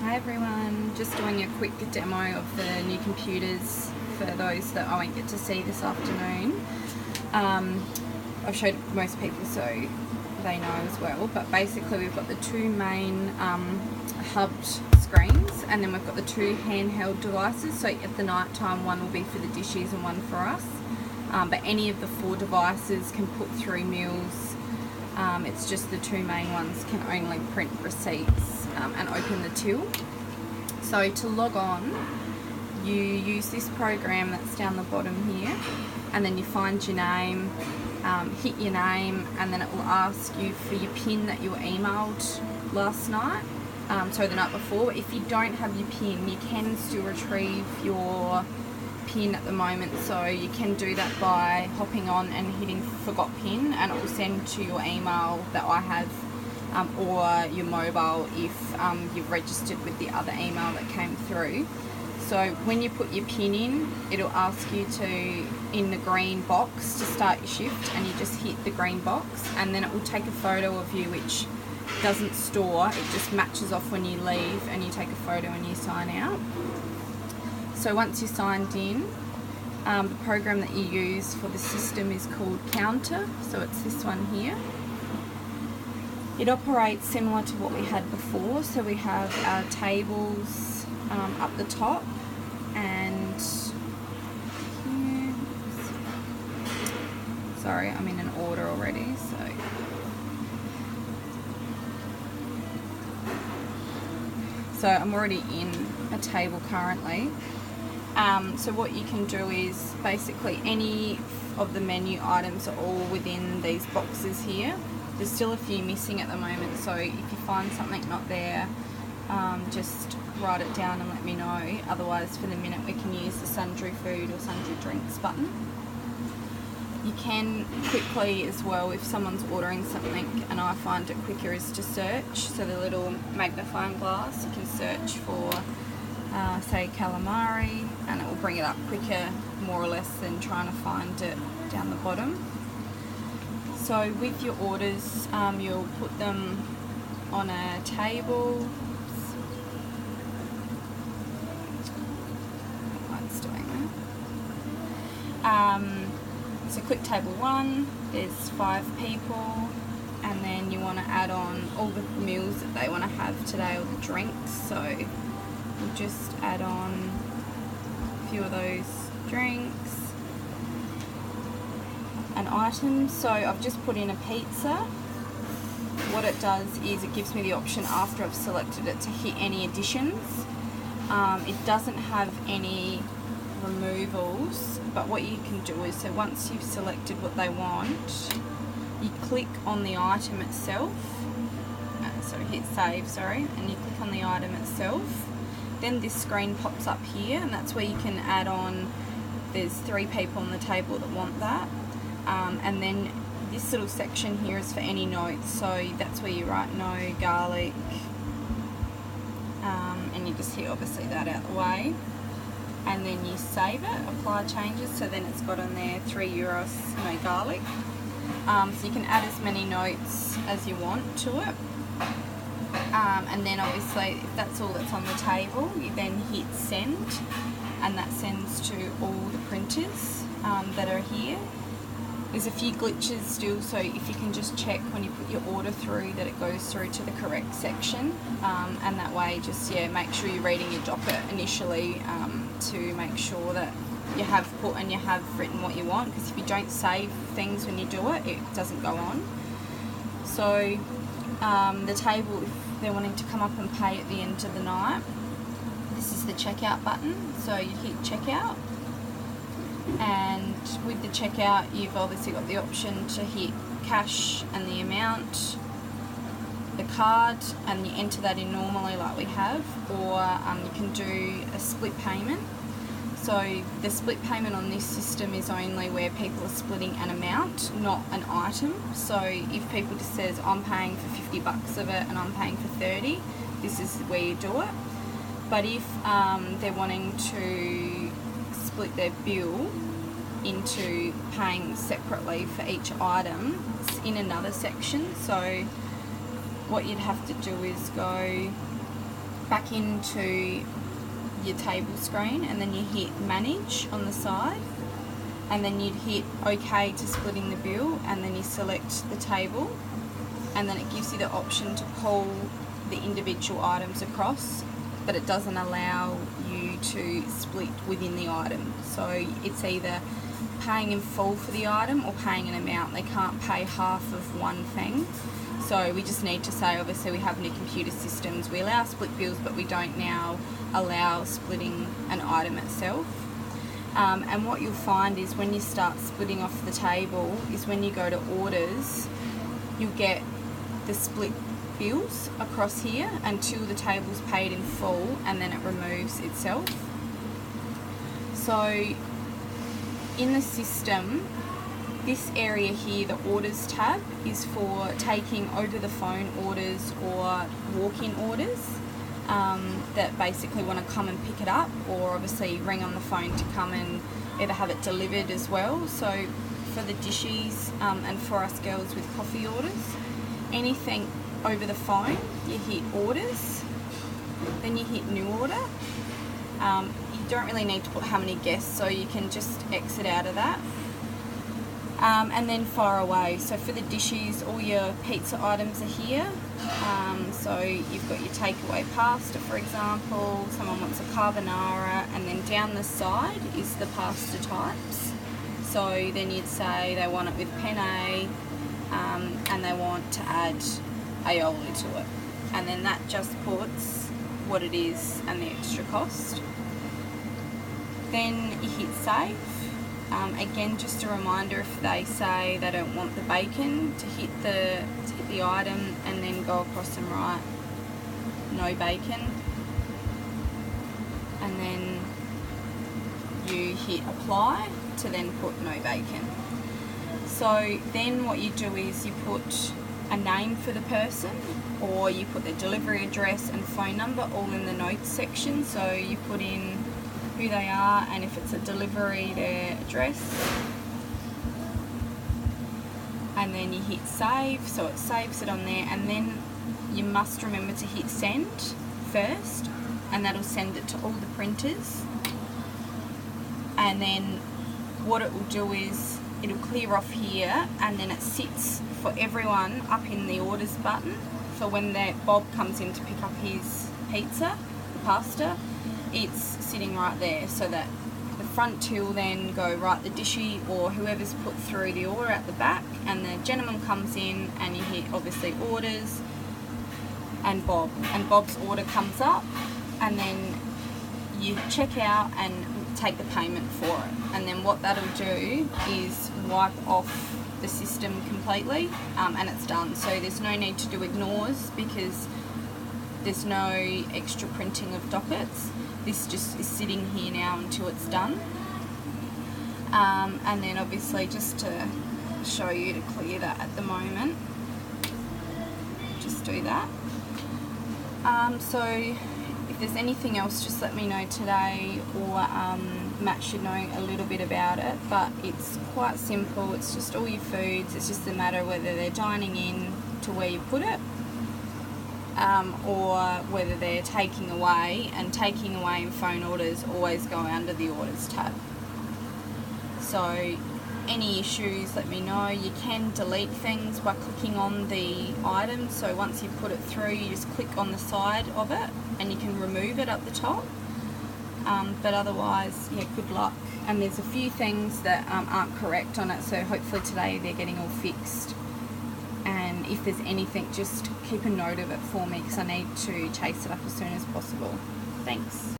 Hi everyone, just doing a quick demo of the new computers for those that I won't get to see this afternoon. I've showed most people so they know as well, but basically we've got the two main hubbed screens, and then we've got the two handheld devices. So at the night time, one will be for the dishes and one for us, but any of the four devices can put through meals. It's just the two main ones can only print receipts and open the till. So to log on, you use this program that's down the bottom here, and then you find your name, hit your name, and then it will ask you for your PIN that you were emailed last night, so the night before. If you don't have your PIN, you can still retrieve your PIN at the moment, so you can do that by hopping on and hitting forgot PIN, and it will send to your email that I have, or your mobile if you've registered with the other email that came through. So when you put your PIN in, it'll ask you to, in the green box, to start your shift, and you just hit the green box, and then it will take a photo of you, which doesn't store, it just matches off when you leave, and you take a photo and you sign out. So once you're signed in, the program that you use for the system is called Kounta, so it's this one here. It operates similar to what we had before, so we have our tables up the top, and here, sorry, I'm in an order already, so I'm already in a table currently. So what you can do is basically any of the menu items are all within these boxes here. There's still a few missing at the moment, so if you find something not there, just write it down and let me know. Otherwise, for the minute, we can use the sundry food or sundry drinks button. You can quickly as well, if someone's ordering something, and I find it quicker is to search. So the little magnifying glass, you can search for say calamari, and it will bring it up quicker more or less than trying to find it down the bottom. So with your orders, you'll put them on a table. Mine's doing that. So click table 1, there's 5 people, and then you want to add on all the meals that they want to have today, or the drinks. So we'll just add on a few of those drinks and items. So I've just put in a pizza. What it does is it gives me the option after I've selected it to hit any additions. It doesn't have any removals, but what you can do is, so once you've selected what they want, you click on the item itself, so hit save, sorry, and you click on the item itself. Then this screen pops up here, and that's where you can add on, there's 3 people on the table that want that, and then this little section here is for any notes, so that's where you write no garlic, and you just hit obviously that out the way, and then you save it, apply changes, so then it's got on there €3, no garlic. So you can add as many notes as you want to it. And then obviously if that's all that's on the table, you then hit send, and that sends to all the printers that are here. There's a few glitches still, so if you can just check when you put your order through that it goes through to the correct section, and that way just make sure you're reading your docket initially to make sure that you have put and you have written what you want, because if you don't save things when you do it, it doesn't go on. So the table, if they're wanting to come up and pay at the end of the night, this is the checkout button, so you hit checkout, and with the checkout you've obviously got the option to hit cash and the amount, the card, and you enter that in normally like we have, or you can do a split payment. So the split payment on this system is only where people are splitting an amount, not an item. So if people just says I'm paying for $50 of it and I'm paying for 30, this is where you do it. But if they're wanting to split their bill into paying separately for each item, it's in another section. So what you'd have to do is go back into your table screen, and then you hit manage on the side, and then you'd hit OK to splitting the bill, and then you select the table, and then it gives you the option to pull the individual items across, but it doesn't allow you to split within the item. So it's either paying in full for the item or paying an amount. They can't pay half of one thing. So we just need to say, obviously we have new computer systems, we allow split bills, but we don't now allow splitting an item itself. And what you'll find is when you start splitting off the table is when you go to orders, you'll get the split bills across here until the table's paid in full, and then it removes itself. So in the system, this area here, the orders tab, is for taking over the phone orders or walk-in orders that basically want to come and pick it up, or obviously ring on the phone to come and either have it delivered as well. So for the dishes and for us girls with coffee orders, anything over the phone, you hit orders, then you hit new order. You don't really need to put how many guests, so you can just exit out of that. And then far away. So for the dishes, all your pizza items are here. So you've got your takeaway pasta, for example. Someone wants a carbonara, and then down the side is the pasta types. So then you'd say they want it with penne, and they want to add aioli to it. And then that just puts what it is and the extra cost. Then you hit save. Again, just a reminder, if they say they don't want the bacon, to hit the item and then go across and write no bacon, and then you hit apply to then put no bacon. So then what you do is you put a name for the person, or you put their delivery address and phone number all in the notes section. So you put in who they are, and if it's a delivery, their address, and then you hit save, so it saves it on there. And then you must remember to hit send first, and that'll send it to all the printers. And then what it will do is it'll clear off here, and then it sits for everyone up in the orders button for when Bob comes in to pick up his pizza, the pasta. It's sitting right there, so that the front two will then go right the dishy or whoever's put through the order at the back, and the gentleman comes in and you hit obviously orders and Bob, and Bob's order comes up, and then you check out and take the payment for it. And then what that'll do is wipe off the system completely, and it's done. So there's no need to do ignores because there's no extra printing of dockets. This just is sitting here now until it's done. And then obviously, just to show you to clear that at the moment, just do that. So if there's anything else, just let me know today, or Matt should know a little bit about it. But it's quite simple. It's just all your foods. It's just a matter of whether they're dining in to where you put it, or whether they're taking away, and taking away in phone orders always go under the orders tab. So any issues, let me know. You can delete things by clicking on the item. So once you put it through, you just click on the side of it and you can remove it at the top. But otherwise, yeah, good luck. And there's a few things that aren't correct on it, so hopefully today they're getting all fixed. And if there's anything, just keep a note of it for me because I need to chase it up as soon as possible. Thanks.